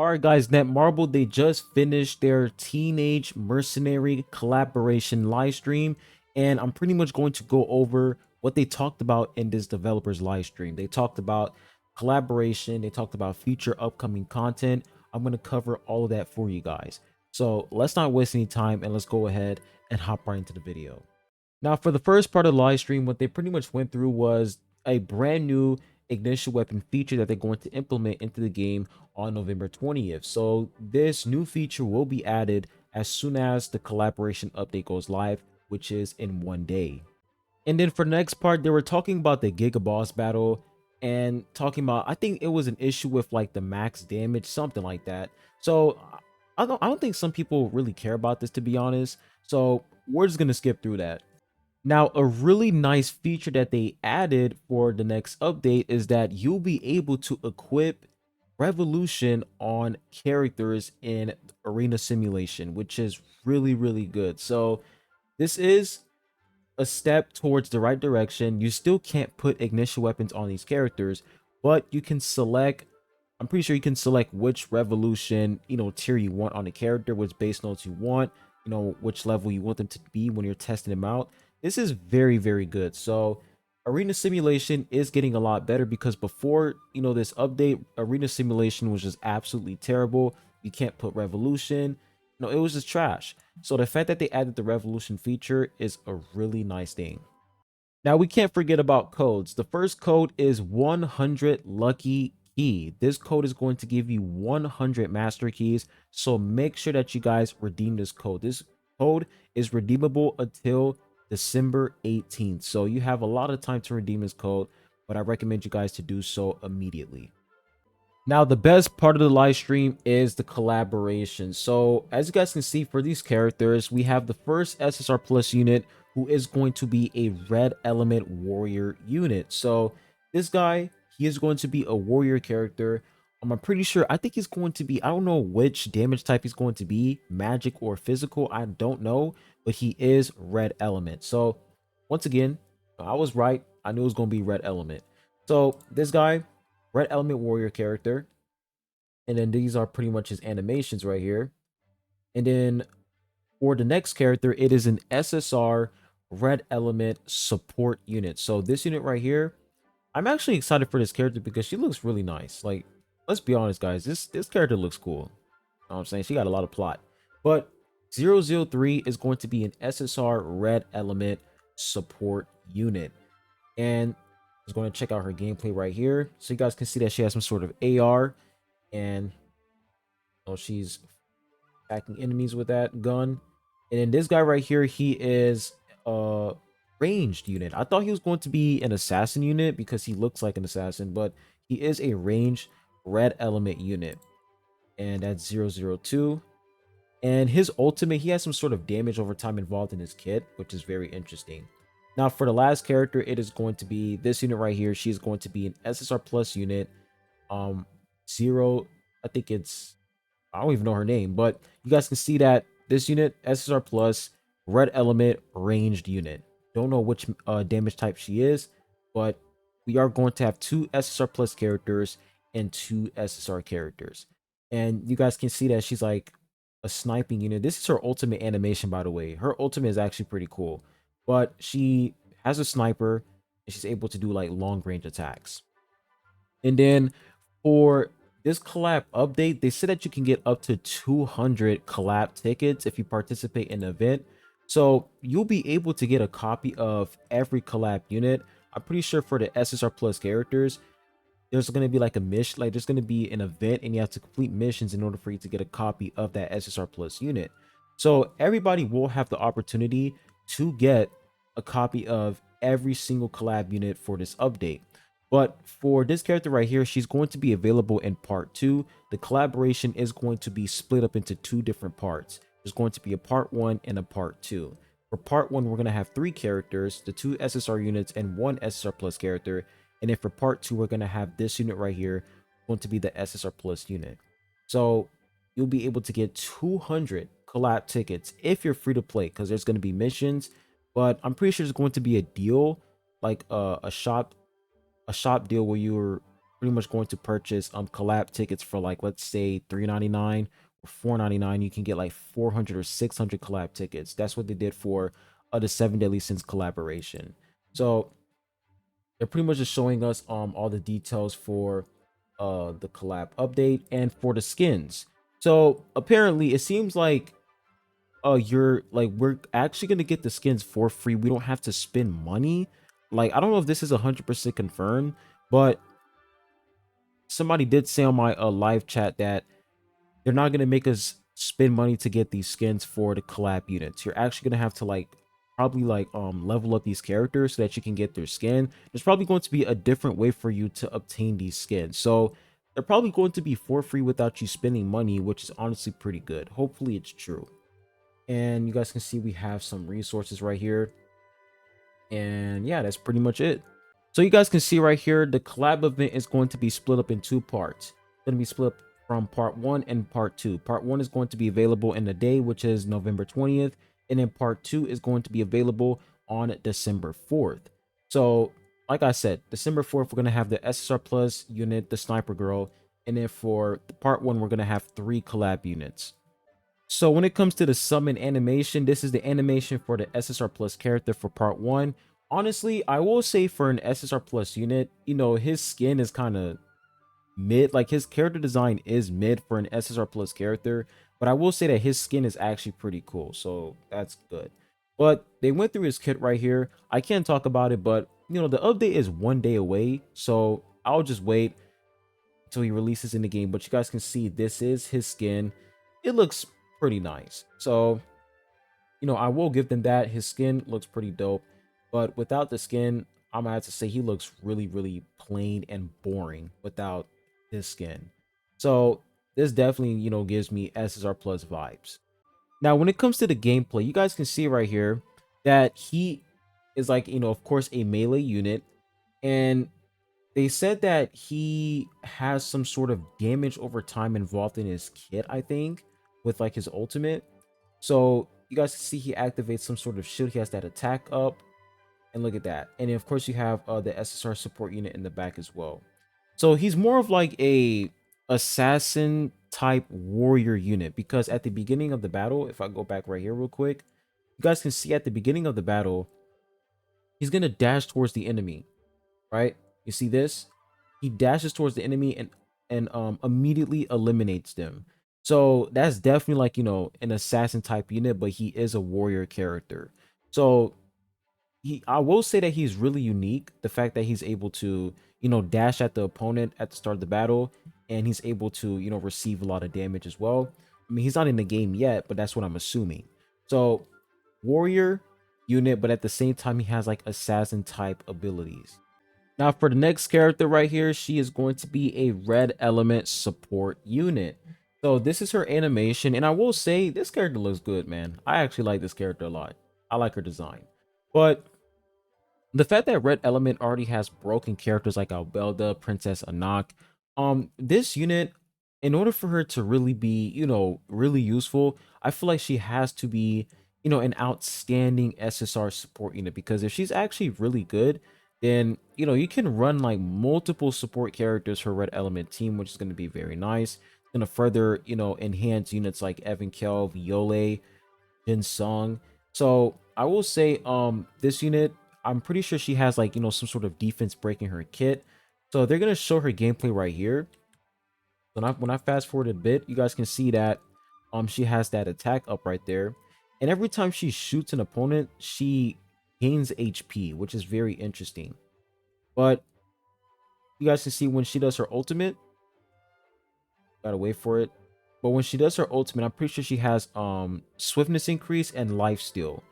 All right, guys, Netmarble, they just finished their Teenage Mercenary collaboration live stream, and I'm pretty much going to go over what they talked about in this developer's live stream. They talked about collaboration, they talked about future upcoming content. I'm going to cover all of that for you guys. So let's not waste any time and let's go ahead and hop right into the video. Now, for the first part of the live stream, what they pretty much went through was a brand new ignition weapon feature that they're going to implement into the game on November 20th. So this new feature will be added as soon as the collaboration update goes live, which is in 1 day. And then for the next part, they were talking about the Giga Boss battle and talking about, I think it was an issue with like the max damage, something like that. So I don't think some people really care about this, to be honest. So we're just gonna skip through that. Now, a really nice feature that they added for the next update is that you'll be able to equip Revolution on characters in Arena Simulation, which is really, really good. So this is a step towards the right direction. You still can't put ignition weapons on these characters, but you can select, I'm pretty sure you can select which Revolution, tier you want on the character, which base notes you want, which level you want them to be when you're testing them out. This is very, very good. So Arena Simulation is getting a lot better because before, this update, Arena Simulation was just absolutely terrible. You can't put Revolution. It was just trash. So the fact that they added the Revolution feature is a really nice thing. Now we can't forget about codes. The first code is 100 lucky key. This code is going to give you 100 master keys. So make sure that you guys redeem this code. This code is redeemable until December 18th. So you have a lot of time to redeem this code, but I recommend you guys to do so immediately. Now, the best part of the live stream is the collaboration. So as you guys can see, for these characters, we have the first SSR Plus unit, who is going to be a red element warrior unit. So this guy, he is going to be a warrior character. I'm pretty sure, I think he's going to be, I don't know which damage type he's going to be, magic or physical, I don't know, but he is red element. So once again, I was right. I knew it was going to be red element. So this guy, red element warrior character, and then these are pretty much his animations right here. And then for the next character, it is an SSR red element support unit. So this unit right here, I'm actually excited for this character because she looks really nice. Like, let's be honest, guys, this character looks cool. You know what I'm saying? She got a lot of plot. But 003 is going to be an SSR red element support unit. And I was going to check out her gameplay right here. So you guys can see that she has some sort of AR. And she's attacking enemies with that gun. And then this guy right here, he is a ranged unit. I thought he was going to be an assassin unit because he looks like an assassin, but he is a ranged red element unit. And that's 002. And his ultimate, he has some sort of damage over time involved in his kit, which is very interesting. Now, for the last character, it is going to be this unit right here. She's going to be an SSR Plus unit. Zero, I think it's, I don't even know her name, but you guys can see that this unit, SSR Plus, red element ranged unit. Don't know which damage type she is, but we are going to have 2 SSR Plus characters and 2 SSR characters. And you guys can see that she's like a sniping unit. This is her ultimate animation, by the way. Her ultimate is actually pretty cool, but she has a sniper and she's able to do like long range attacks. And then for this collab update, they said that you can get up to 200 collab tickets if you participate in the event. So you'll be able to get a copy of every collab unit. I'm pretty sure for the SSR Plus characters, there's going to be like a mission, like there's going to be an event and you have to complete missions in order for you to get a copy of that SSR Plus unit. So everybody will have the opportunity to get a copy of every single collab unit for this update. But for this character right here, she's going to be available in part 2. The collaboration is going to be split up into 2 different parts. There's going to be a part 1 and a part 2. For part 1, we're going to have 3 characters, the 2 SSR units and 1 SSR Plus character. And then for part 2, we're going to have this unit right here, going to be the SSR Plus unit. So you'll be able to get 200 collab tickets if you're free to play, because there's going to be missions. But I'm pretty sure there's going to be a deal, like a shop deal where you're pretty much going to purchase collab tickets for like, let's say, $3.99 or $4.99. You can get like 400 or 600 collab tickets. That's what they did for the 7 Deadly Sins collaboration. So they're pretty much just showing us all the details for the collab update and for the skins. So apparently it seems like you're like, we're actually gonna get the skins for free. We don't have to spend money. Like, I don't know if this is 100% confirmed, but somebody did say on my live chat that they're not gonna make us spend money to get these skins for the collab units. You're actually gonna have to like probably like level up these characters so that you can get their skin. There's probably going to be a different way for you to obtain these skins. So they're probably going to be for free without you spending money, which is honestly pretty good. Hopefully it's true. And you guys can see we have some resources right here. And yeah, that's pretty much it. So you guys can see right here, the collab event is going to be split up in 2 parts. It's going to be split up from part 1 and part 2. Part 1 is going to be available in the day, which is November 20th. And then part 2 is going to be available on December 4th. So like I said, December 4th, we're going to have the SSR Plus unit, the Sniper Girl. And then for the part 1, we're going to have 3 collab units. So when it comes to the summon animation, this is the animation for the SSR Plus character for part 1. Honestly, I will say for an SSR Plus unit, you know, his skin is kind of mid. Like, his character design is mid for an SSR Plus character, but I will say that his skin is actually pretty cool, so that's good. But they went through his kit right here. I can't talk about it, but you know, the update is 1 day away, so I'll just wait until he releases in the game. But you guys can see this is his skin. It looks pretty nice. So, you know, I will give them that. His skin looks pretty dope. But without the skin, I'm gonna have to say he looks really, really plain and boring without his skin. So this definitely, you know, gives me SSR Plus vibes. Now, when it comes to the gameplay, you guys can see right here that he is like, you know, of course, a melee unit. And they said that he has some sort of damage over time involved in his kit, I think, with like his ultimate. So you guys can see he activates some sort of shield. He has that attack up. And look at that. And then of course you have the SSR support unit in the back as well. So he's more of like a assassin type warrior unit, because at the beginning of the battle, if I go back right here real quick, you guys can see at the beginning of the battle, he's going to dash towards the enemy, right? You see this? He dashes towards the enemy and immediately eliminates them. So that's definitely like, you know, an assassin type unit, but he is a warrior character. So I will say that he's really unique. The fact that he's able to, you know, dash at the opponent at the start of the battle, and he's able to, you know, receive a lot of damage as well. I mean, he's not in the game yet, but that's what I'm assuming. So warrior unit, but at the same time he has like assassin type abilities. Now for the next character right here, she is going to be a red element support unit. So this is her animation, and I will say this character looks good, man. I actually like this character a lot. I like her design. But the fact that red element already has broken characters like Albelda, Princess Anak, this unit, in order for her to really be, you know, really useful, I feel like she has to be, you know, an outstanding SSR support unit, because if she's actually really good, then, you know, you can run like multiple support characters for red element team, which is going to be very nice. It's going to further, you know, enhance units like Evan Kelv, Yole, Jin Sung. So I will say this unit, I'm pretty sure she has like, you know, some sort of defense breaking her kit. So they're gonna show her gameplay right here. When I fast forward a bit, you guys can see that she has that attack up right there. And every time she shoots an opponent, she gains HP, which is very interesting. But you guys can see when she does her ultimate, gotta wait for it. But when she does her ultimate, I'm pretty sure she has swiftness increase and life steal.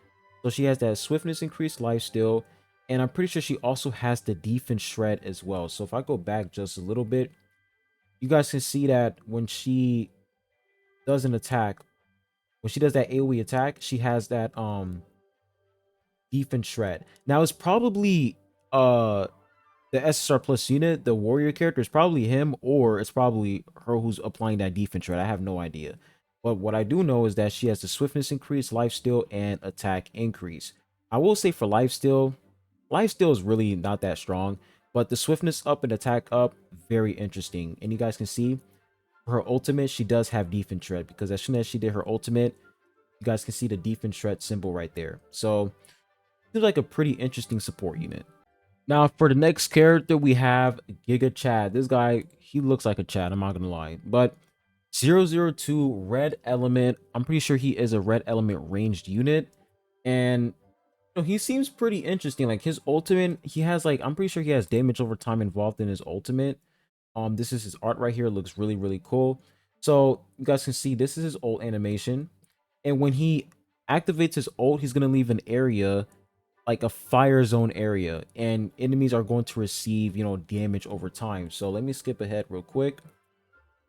So she has that swiftness increase, life steal, and I'm pretty sure she also has the defense shred as well. So if I go back just a little bit, you guys can see that when she does an attack, when she does that AoE attack, she has that defense shred. Now it's probably the SSR Plus unit, the warrior character, is probably him, or it's probably her who's applying that defense shred. I have no idea. But what I do know is that she has the swiftness increase, lifesteal, and attack increase. I will say for lifesteal is really not that strong. But the swiftness up and attack up, very interesting. And you guys can see her ultimate, she does have defense shred, because as soon as she did her ultimate, you guys can see the defense shred symbol right there. So seems like a pretty interesting support unit. Now for the next character, we have Giga Chad. This guy, he looks like a Chad, I'm not gonna lie. But 002 red element, I'm pretty sure he is a red element ranged unit. And he seems pretty interesting. Like his ultimate, he has like, I'm pretty sure he has damage over time involved in his ultimate. This is his art right here. It looks really, really cool. So you guys can see this is his ult animation. And when he activates his ult, he's gonna leave an area, like a fire zone area, and enemies are going to receive, damage over time. So let me skip ahead real quick.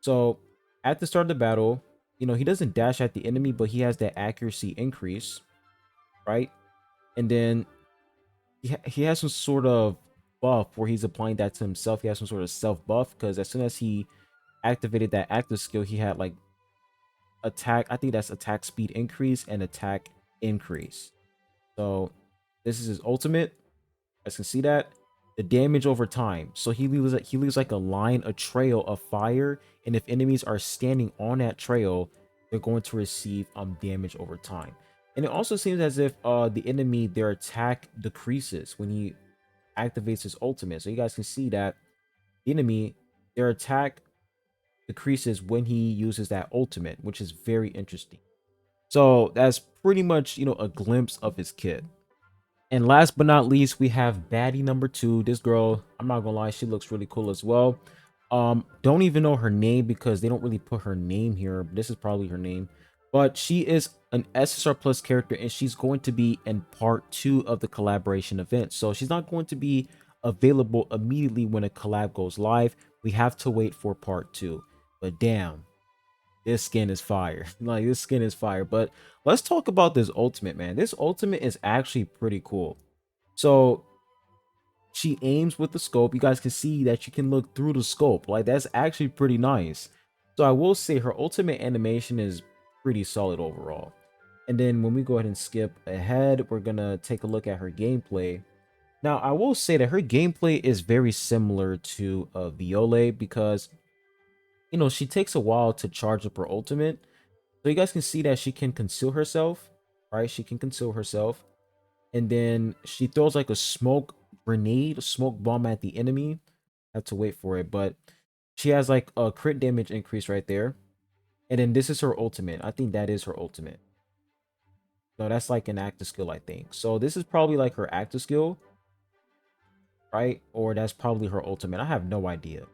So at the start of the battle, he doesn't dash at the enemy, but he has that accuracy increase, right? And then he has some sort of buff where he's applying that to himself. He has some sort of self buff, because as soon as he activated that active skill, he had like attack, I think that's attack speed increase and attack increase. So this is his ultimate. As you can see that the damage over time. So he leaves like a line, a trail of fire, and if enemies are standing on that trail, they're going to receive damage over time. And it also seems as if the enemy, their attack decreases when he activates his ultimate. So you guys can see that the enemy, their attack decreases when he uses that ultimate, which is very interesting. So that's pretty much, a glimpse of his kit. And last but not least, we have baddie number 2. This girl, I'm not gonna lie, she looks really cool as well. Don't even know her name because they don't really put her name here. This is probably her name. But she is an SSR Plus character, and she's going to be in part 2 of the collaboration event. So she's not going to be available immediately when a collab goes live. We have to wait for part 2. But damn, this skin is fire. Like, this skin is fire. But let's talk about this ultimate, man. This ultimate is actually pretty cool. So she aims with the scope. You guys can see that you can look through the scope. Like, that's actually pretty nice. So I will say her ultimate animation is pretty solid overall. And then when we go ahead and skip ahead, we're gonna take a look at her gameplay. Now I will say that her gameplay is very similar to Violet, because she takes a while to charge up her ultimate. So you guys can see that she can conceal herself, right? She can conceal herself. And then she throws like a smoke grenade, a smoke bomb at the enemy. I have to wait for it, but she has like a crit damage increase right there. And then this is her ultimate. I think that is her ultimate. No, that's like an active skill, I think. So this is probably like her active skill, right? Or that's probably her ultimate. I have no idea.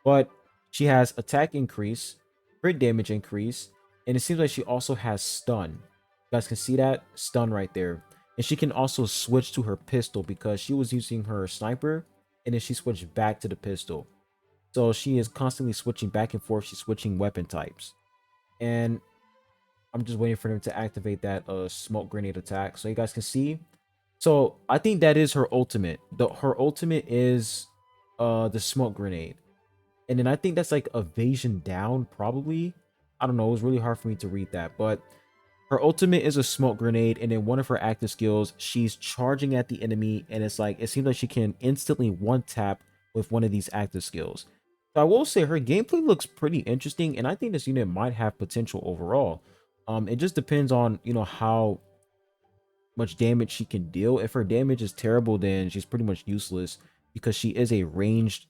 But she has attack increase, crit damage increase, and it seems like she also has stun. You guys can see that stun right there. And she can also switch to her pistol, because she was using her sniper and then she switched back to the pistol. So she is constantly switching back and forth. She's switching weapon types. And I'm just waiting for them to activate that smoke grenade attack. So you guys can see. So I think that is her ultimate. Her ultimate is the smoke grenade. And then I think that's like evasion down, probably. I don't know. It was really hard for me to read that. But her ultimate is a smoke grenade. And then one of her active skills, she's charging at the enemy. And it's like, it seems like she can instantly one tap with one of these active skills. So I will say her gameplay looks pretty interesting. And I think this unit might have potential overall. It just depends on, how much damage she can deal. If her damage is terrible, then she's pretty much useless, because she is a ranged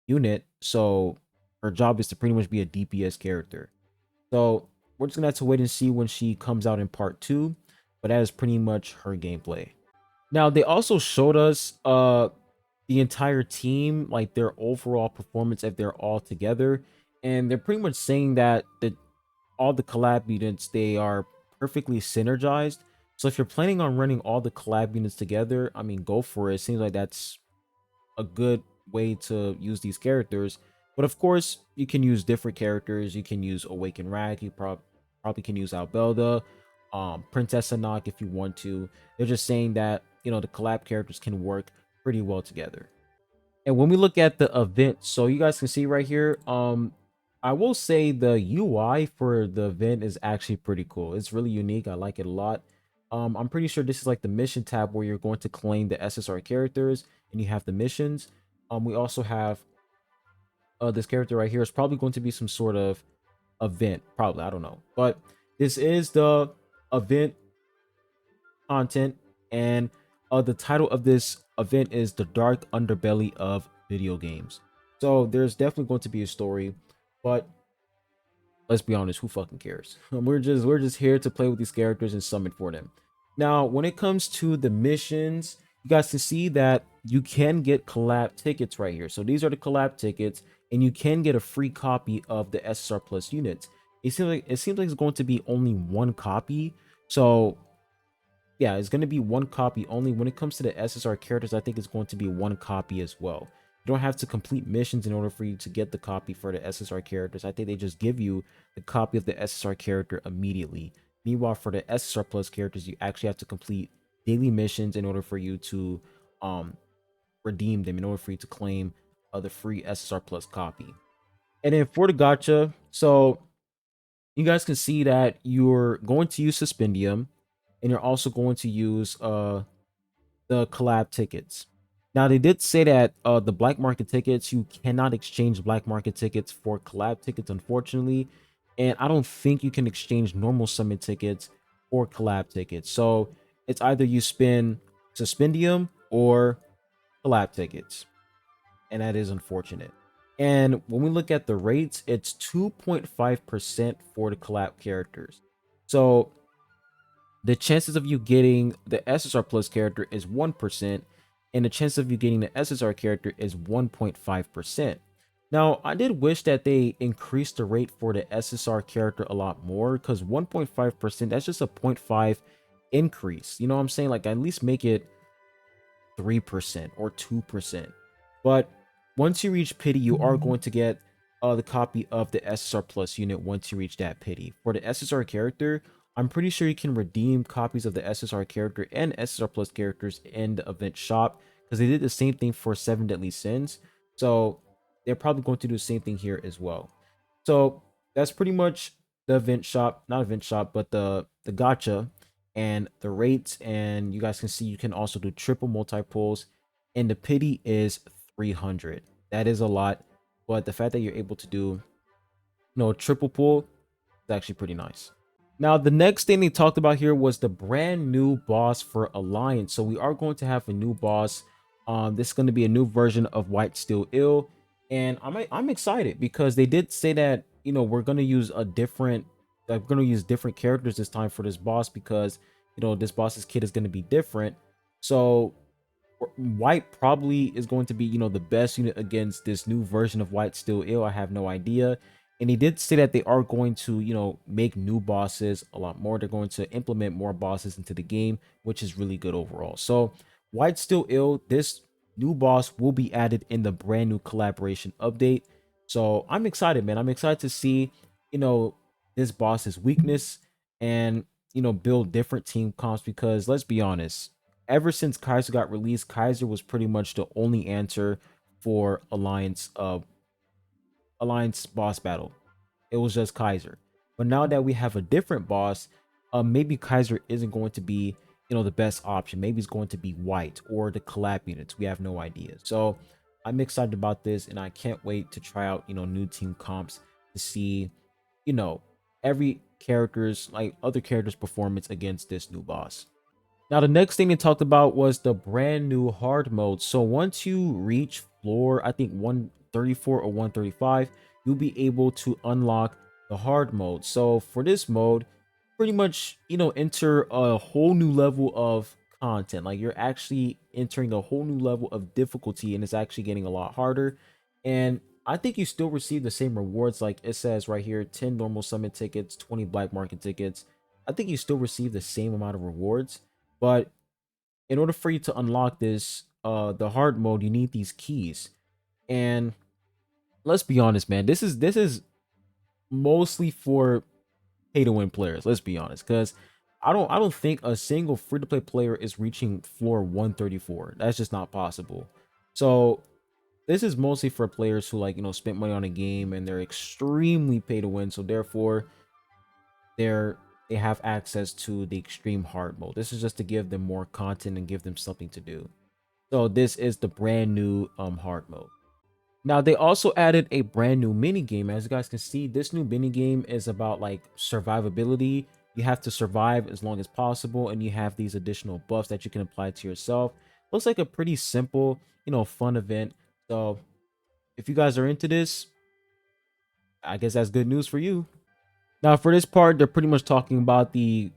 unit. So her job is to pretty much be a DPS character. So we're just gonna have to wait and see when she comes out in part 2. But that is pretty much her gameplay. Now they also showed us the entire team, like their overall performance if they're all together. And they're pretty much saying that all the collab units, they are perfectly synergized. So if you're planning on running all the collab units together, I mean, go for it. It seems like that's a good way to use these characters. But of course, you can use different characters. You can use Awakened Rag. You probably can use Albelda, Princess Anak if you want to. They're just saying that, the collab characters can work pretty well together. And when we look at the event, so you guys can see right here, I will say the UI for the event is actually pretty cool. It's really unique. I like it a lot. I'm pretty sure this is like the mission tab where you're going to claim the SSR characters and you have the missions. We also have this character right here is probably going to be some sort of event, probably, I don't know. But this is the event content, and the title of this event is The Dark Underbelly of Video Games. So there's definitely going to be a story, but let's be honest, who fucking cares? We're just here to play with these characters and summon for them. Now, when it comes to the missions, you guys can see that you can get collab tickets right here. So these are the collab tickets, and you can get a free copy of the SSR Plus units. It seems like it's going to be only one copy. So yeah, it's going to be one copy only. When it comes to the SSR characters, I think it's going to be one copy as well. You don't have to complete missions in order for you to get the copy for the SSR characters. I think they just give you the copy of the SSR character immediately. Meanwhile, for the SSR Plus characters, you actually have to complete daily missions in order for you to um redeem them, in order for you to claim the free SSR Plus copy. And then for the gacha, so you guys can see that you're going to use Suspendium, and you're also going to use the collab tickets. Now they did say that the black market tickets, you cannot exchange black market tickets for collab tickets, unfortunately. And I don't think you can exchange normal summon tickets or collab tickets. So it's either you spend Suspendium or collab tickets, and that is unfortunate. And when we look at the rates, it's 2.5% for the collab characters. So the chances of you getting the SSR Plus character is 1%, and the chance of you getting the SSR character is 1.5%. Now, I did wish that they increased the rate for the SSR character a lot more, because 1.5%, that's just a 0.5 increase. You know what I'm saying? Like, at least make it 3% or 2%. But once you reach pity, you are going to get the copy of the SSR Plus unit once you reach that pity. For the SSR character, I'm pretty sure you can redeem copies of the SSR character and SSR Plus characters in the event shop, because they did the same thing for 7 Deadly Sins. So they're probably going to do the same thing here as well. So that's pretty much the event shop, not event shop, but the gacha and the rates. And you guys can see you can also do triple multi pulls, and the pity is 300. That is a lot, but the fact that you're able to do triple pull is actually pretty nice. Now, the next thing they talked about here was the brand new boss for Alliance. So we are going to have a new boss. This is going to be a new version of White Steel Ill, and I'm excited because they did say that we're going to use different characters this time for this boss, because this boss's kit is going to be different. So White probably is going to be, the best unit against this new version of White Steel Ill. I have no idea. And he did say that they are going to, make new bosses a lot more. They're going to implement more bosses into the game, which is really good overall. So White Steel Ill, this new boss will be added in the brand new collaboration update. So I'm excited, man. I'm excited to see, this boss's weakness, and, build different team comps, because let's be honest, ever since Kaiser got released, Kaiser was pretty much the only answer for Alliance boss battle. It was just Kaiser. But now that we have a different boss, maybe Kaiser isn't going to be, the best option. Maybe it's going to be White or the collab units. We have no idea. So I'm excited about this, and I can't wait to try out, new team comps to see, you know, every character's like other characters' performance against this new boss. Now, the next thing they talked about was the brand new hard mode. So once you reach floor, I think 134 or 135, you'll be able to unlock the hard mode. So for this mode, pretty much, enter a whole new level of content. Like, you're actually entering a whole new level of difficulty, and it's actually getting a lot harder. And I think you still receive the same rewards. Like it says right here, 10 normal summon tickets, 20 black market tickets. I think you still receive the same amount of rewards, but in order for you to unlock this, the hard mode, you need these keys. And let's be honest, man, this is mostly for pay to win players. Let's be honest, because I don't think a single free to play player is reaching floor 134. That's just not possible. So this is mostly for players who, like, spent money on a game and they're extremely pay to win. So therefore, they're they have access to the extreme hard mode. This is just to give them more content and give them something to do. So this is the brand new hard mode. Now they also added a brand new mini game. As you guys can see, this new mini game is about like survivability. You have to survive as long as possible, and you have these additional buffs that you can apply to yourself. Looks like a pretty simple, fun event. So if you guys are into this, I guess that's good news for you. Now, for this part, they're pretty much talking about the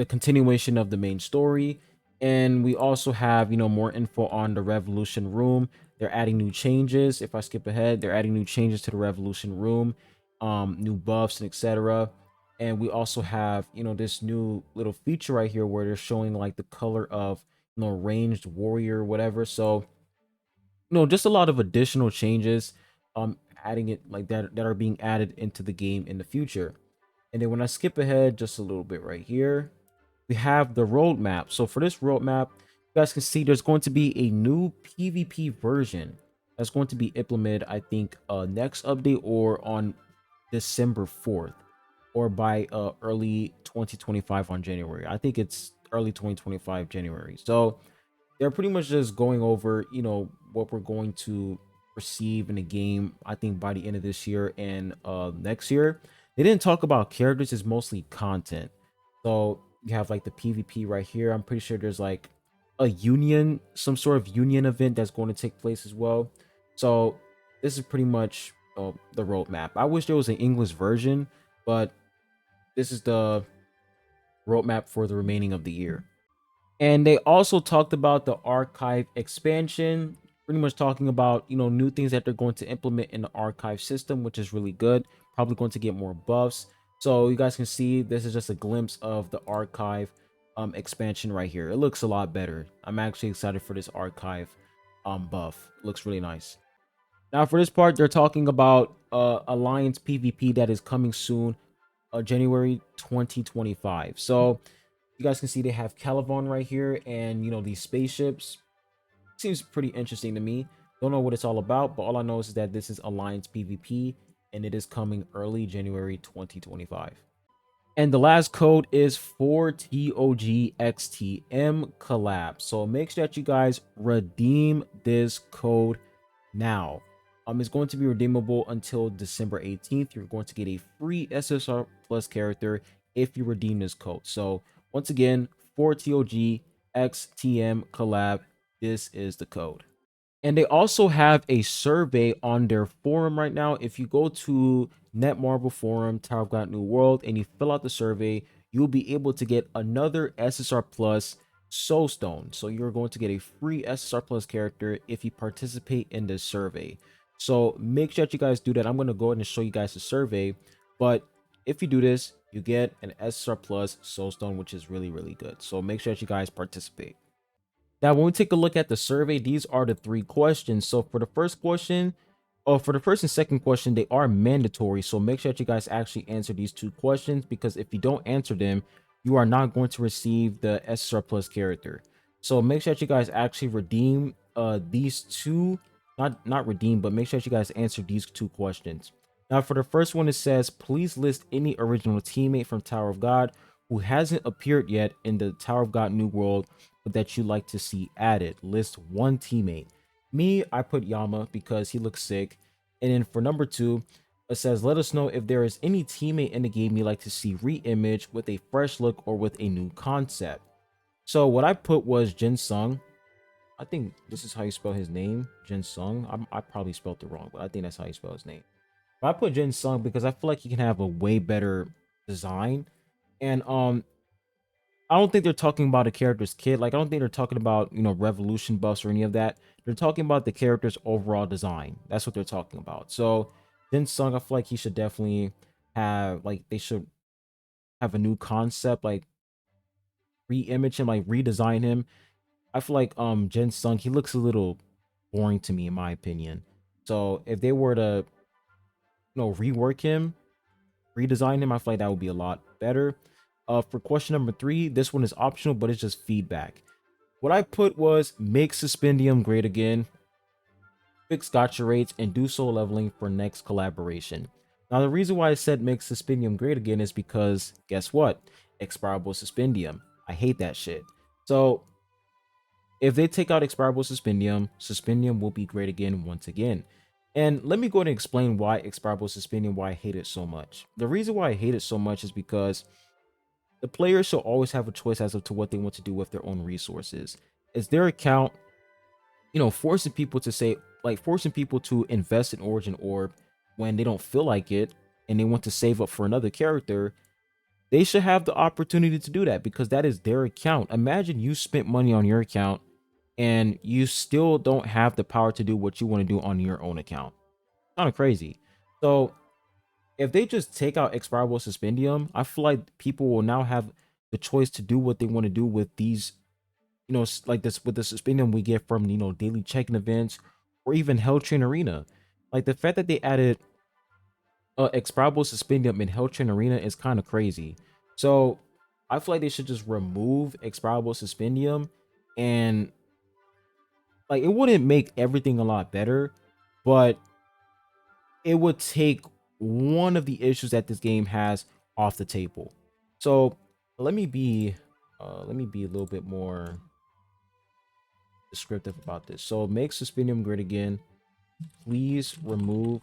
continuation of the main story, and we also have more info on the Revolution Room. They're adding new changes. If I skip ahead, they're adding new changes to the Revolution Room, new buffs and etc. And we also have this new little feature right here where they're showing like the color of ranged warrior, whatever. So just a lot of additional changes, adding it like that are being added into the game in the future. And then when I skip ahead just a little bit right here, we have the roadmap. So for this roadmap, you guys can see there's going to be a new PvP version that's going to be implemented, I think, next update or on December 4th or by early 2025 on January. I think it's early 2025 January. So they're pretty much just going over, what we're going to receive in the game, I think by the end of this year and next year. They didn't talk about characters, it's mostly content. So you have like the PvP right here. I'm pretty sure there's like a union, some sort of union event that's going to take place as well. So this is pretty much the roadmap. I wish there was an English version, but this is the roadmap for the remaining of the year. And they also talked about the archive expansion, pretty much talking about, new things that they're going to implement in the archive system, which is really good. Probably going to get more buffs. So you guys can see this is just a glimpse of the archive expansion right here. It looks a lot better. I'm actually excited for this archive buff. It looks really nice. Now for this part, they're talking about Alliance PvP that is coming soon, January 2025. So you guys can see they have Caliban right here, and these spaceships. Seems pretty interesting to me. Don't know what it's all about, but all I know is that this is Alliance PvP, and it is coming early January 2025. And the last code is for TOGXTM collab. So make sure that you guys redeem this code now. It's going to be redeemable until December 18th. You're going to get a free SSR Plus character if you redeem this code. So once again, for TOG XTM collab, this is the code. And they also have a survey on their forum right now. If you go to Netmarble forum, Tower of God New World, and you fill out the survey, you'll be able to get another SSR Plus Soulstone. So you're going to get a free SSR Plus character if you participate in this survey. So make sure that you guys do that. I'm going to go ahead and show you guys the survey. But if you do this, you get an SSR Plus Soulstone, which is really, really good. So make sure that you guys participate. Now, when we take a look at the survey, these are the 3 questions. So for the first question, or for the first and second question, they are mandatory. So make sure that you guys actually answer these 2 questions, because if you don't answer them, you are not going to receive the SSR Plus character. So make sure that you guys actually redeem these 2, not redeem, but make sure that you guys answer these 2 questions. Now, for the first one, it says, please list any original teammate from Tower of God who hasn't appeared yet in the Tower of God New World, but that you like to see added. List 1 teammate. Me, I put Yama because he looks sick. And then for number 2, it says, let us know if there is any teammate in the game you like to see re-image with a fresh look or with a new concept. So what I put was Jin Sung. I think this is how you spell his name, Jin Sung. I probably spelled it wrong, but I think that's how you spell his name. But I put Jin Sung because I feel like he can have a way better design. And I don't think they're talking about a character's kit. Like, I don't think they're talking about, revolution buffs or any of that. They're talking about the character's overall design. That's what they're talking about. So Jin Sung, I feel like he should definitely have, like, they should have a new concept, like re-image him, like redesign him. I feel like Jin Sung, he looks a little boring to me in my opinion. So if they were to, rework him, redesign him, I feel like that would be a lot better. For question number 3, this one is optional, but it's just feedback. What I put was make Suspendium great again, fix gacha rates, and do soul leveling for next collaboration. Now, the reason why I said make Suspendium great again is because guess what? Expirable Suspendium. I hate that shit. So if they take out Expirable Suspendium, Suspendium will be great again once again. And let me go ahead and explain why Expirable Suspendium, why I hate it so much. The reason why I hate it so much is because the players should always have a choice as to what they want to do with their own resources. It's their account, forcing people to say, like forcing people to invest in Origin Orb when they don't feel like it and they want to save up for another character. They should have the opportunity to do that because that is their account. Imagine you spent money on your account and you still don't have the power to do what you want to do on your own account. Kind of crazy. So if they just take out Expirable Suspendium, I feel like people will now have the choice to do what they want to do with these, like this with the Suspendium we get from, daily check-in events or even Hell Train Arena. Like the fact that they added Expirable Suspendium in Hell Train Arena is kind of crazy. So I feel like they should just remove Expirable Suspendium, and like it wouldn't make everything a lot better, but it would take one of the issues that this game has off the table. So let me be a little bit more descriptive about this. So make Suspendium great again. Please remove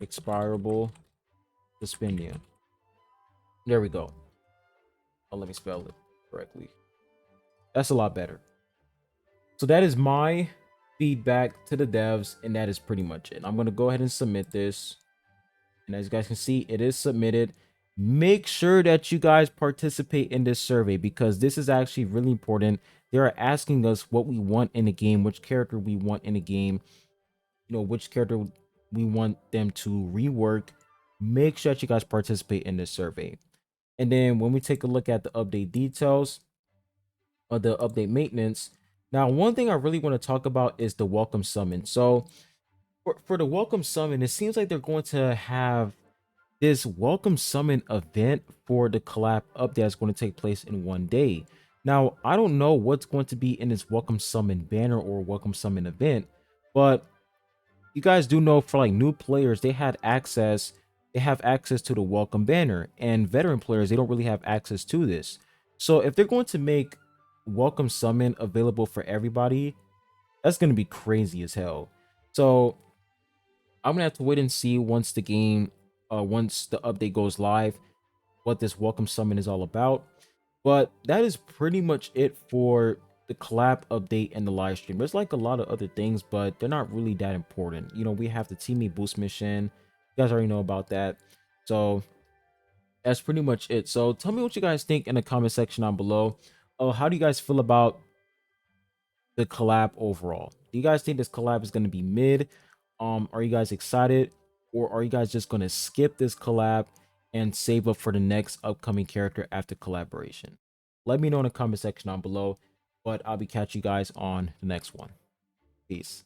Expirable Suspendium. There we go. Oh, let me spell it correctly. That's a lot better. So that is my feedback to the devs, and that is pretty much it. I'm going to go ahead and submit this. And as you guys can see, it is submitted. Make sure that you guys participate in this survey because this is actually really important. They are asking us what we want in the game, which character we want in the game, which character we want them to rework. Make sure that you guys participate in this survey. And then when we take a look at the update details or the update maintenance, now one thing I really want to talk about is the welcome summon. So for the welcome summon, it seems like they're going to have this welcome summon event for the collab update that's going to take place in one day. Now, I don't know what's going to be in this welcome summon banner or welcome summon event, but you guys do know for like new players, they have access to the welcome banner, and veteran players, they don't really have access to this. So if they're going to make welcome summon available for everybody, that's going to be crazy as hell. So I'm gonna have to wait and see once the game, once the update goes live, what this welcome summon is all about. But that is pretty much it for the collab update and the live stream. There's like a lot of other things, but they're not really that important. We have the teammate boost mission. You guys already know about that. So that's pretty much it. So tell me what you guys think in the comment section down below. Oh, how do you guys feel about the collab overall? Do you guys think this collab is going to be mid? Are you guys excited, or are you guys just going to skip this collab and save up for the next upcoming character after collaboration? Let me know in the comment section down below, but I'll be catching you guys on the next one. Peace.